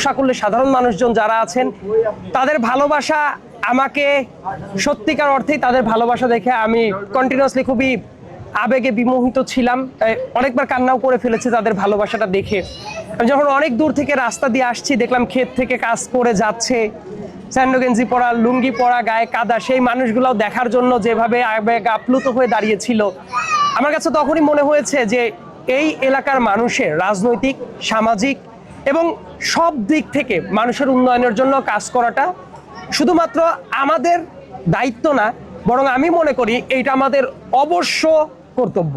আশা করলে সাধারণ মানুষজন যারা আছেন তাদের ভালোবাসা আমাকে সত্যিকার অর্থেই তাদের ভালোবাসা দেখে আমি কন্টিনিউয়াসলি খুবই আবেগে বিমোহিত ছিলাম। অনেকবার কান্নাও করে ফেলেছি তাদের ভালোবাসাটা দেখে। আমি যখন অনেক দূর থেকে রাস্তা দিয়ে আসছি, দেখলাম ক্ষেত থেকে কাজ করে যাচ্ছে, স্যান্ডো গেঞ্জি পরা, লুঙ্গি পরা, গায়ে কাদা, সেই মানুষগুলোও দেখার জন্য যেভাবে আবেগ আপ্লুত হয়ে দাঁড়িয়েছিল, আমার কাছে তখনই মনে হয়েছে যে এই এলাকার মানুষের রাজনৈতিক, সামাজিক এবং সব দিক থেকে মানুষের উন্নয়নের জন্য কাজ করাটা শুধুমাত্র আমাদের দায়িত্ব না, বরং আমি মনে করি এইটা আমাদের অবশ্য কর্তব্য।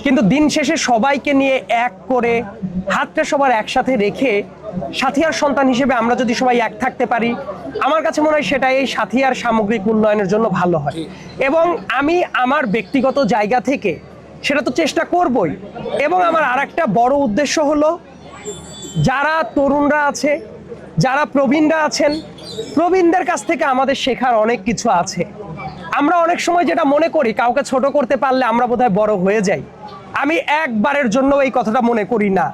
কিন্তু দিন শেষে সবাইকে নিয়ে এক করে হাতটা সবার একসাথে রেখে সাথিয়ার সন্তান হিসেবে আমরা যদি সবাই এক থাকতে পারি, আমার কাছে মনে হয় সেটা এই সাথিয়ার সামগ্রিক উন্নয়নের জন্য ভালো হয়। এবং আমি আমার ব্যক্তিগত জায়গা থেকে সেটা তো চেষ্টা করবই। এবং আমার আরেকটা বড় উদ্দেশ্য হলো, যারা তরুণরা আছে, যারা প্রবীণরা আছেন, প্রবীণদের কাছ থেকে আমাদের শেখার অনেক কিছু আছে। আমরা অনেক সময় যেটা মনে করি কাউকে ছোট করতে পারলে আমরা বোধহয় বড় হয়ে যাই, আমি একবারের জন্য এই কথাটা মনে করি না।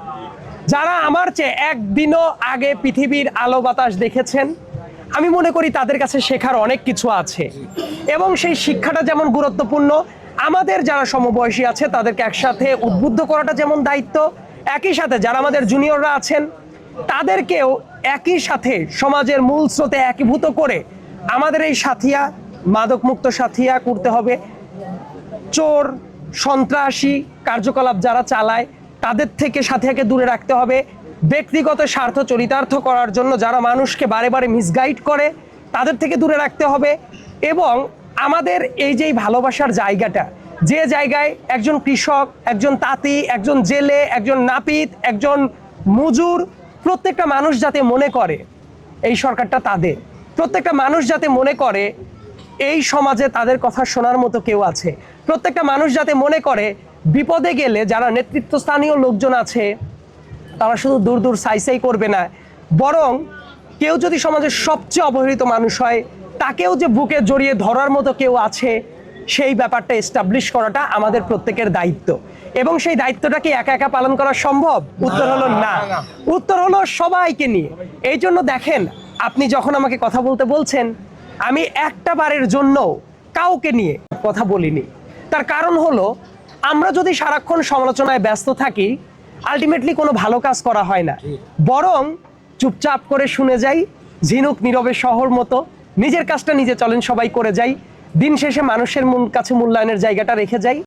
যারা আমার চেয়ে একদিনও আগে পৃথিবীর আলো বাতাস দেখেছেন, আমি মনে করি তাদের কাছে শেখার অনেক কিছু আছে। এবং সেই শিক্ষাটা যেমন গুরুত্বপূর্ণ, আমাদের যারা সমবয়সী আছে তাদেরকে একসাথে উদ্বুদ্ধ করাটা যেমন দায়িত্ব, একই সাথে যারা আমাদের জুনিয়ররা আছেন তাদেরকেও একই সাথে সমাজের মূল স্রোতে একীভূত করে আমাদের এই সাথিয়া, মাদকমুক্ত সাথিয়া করতে হবে। চোর, সন্ত্রাসী কার্যকলাপ যারা চালায় তাদের থেকে সাথিয়াকে দূরে রাখতে হবে। ব্যক্তিগত স্বার্থ চরিতার্থ করার জন্য যারা মানুষকে বারে বারে মিসগাইড করে তাদের থেকে দূরে রাখতে হবে। এবং আমাদের এই যে ভালোবাসার জায়গাটা, যে জায়গায় একজন কৃষক, একজন তাঁতি, একজন জেলে, একজন নাপিত, একজন মজুর, প্রত্যেকটা মানুষ যাতে মনে করে এই সরকারটা তাদের, প্রত্যেকটা মানুষ যাতে মনে করে এই সমাজে তাদের কথা শোনার মতো কেউ আছে, প্রত্যেকটা মানুষ যাতে মনে করে বিপদে গেলে যারা নেতৃত্বস্থানীয় লোকজন আছে তারা শুধু দূর দূর সাইসাই করবে না, বরং কেউ যদি সমাজের সবচেয়ে অবহেলিত মানুষ হয় তাকেও যে বুকে জড়িয়ে ধরার মতো কেউ আছে, সেই ব্যাপারটা এস্টাবলিশ করাটা আমাদের প্রত্যেকের দায়িত্ব। এবং সেই দায়িত্বটা কি একা একা পালন করা সম্ভব? উত্তর হলো না। উত্তর হলো সবাইকে নিয়ে। এই জন্য দেখেন, আপনি যখন আমাকে কথা বলতে বলছেন, আমি একটা বারের জন্য কাউকে নিয়ে কথা বলিনি। তার কারণ হলো, আমরা যদি সারাক্ষণ সমালোচনায় ব্যস্ত থাকি, আলটিমেটলি কোনো ভালো কাজ করা হয় না, বরং চুপচাপ করে শুনে যাই, ঝিনুক নীরবে শহর মতো নিজের কাজটা নিজে চলেন সবাই করে যাই, দিন শেষে মানুষের কাছে মূল্যায়নের জায়গাটা রেখে যাই।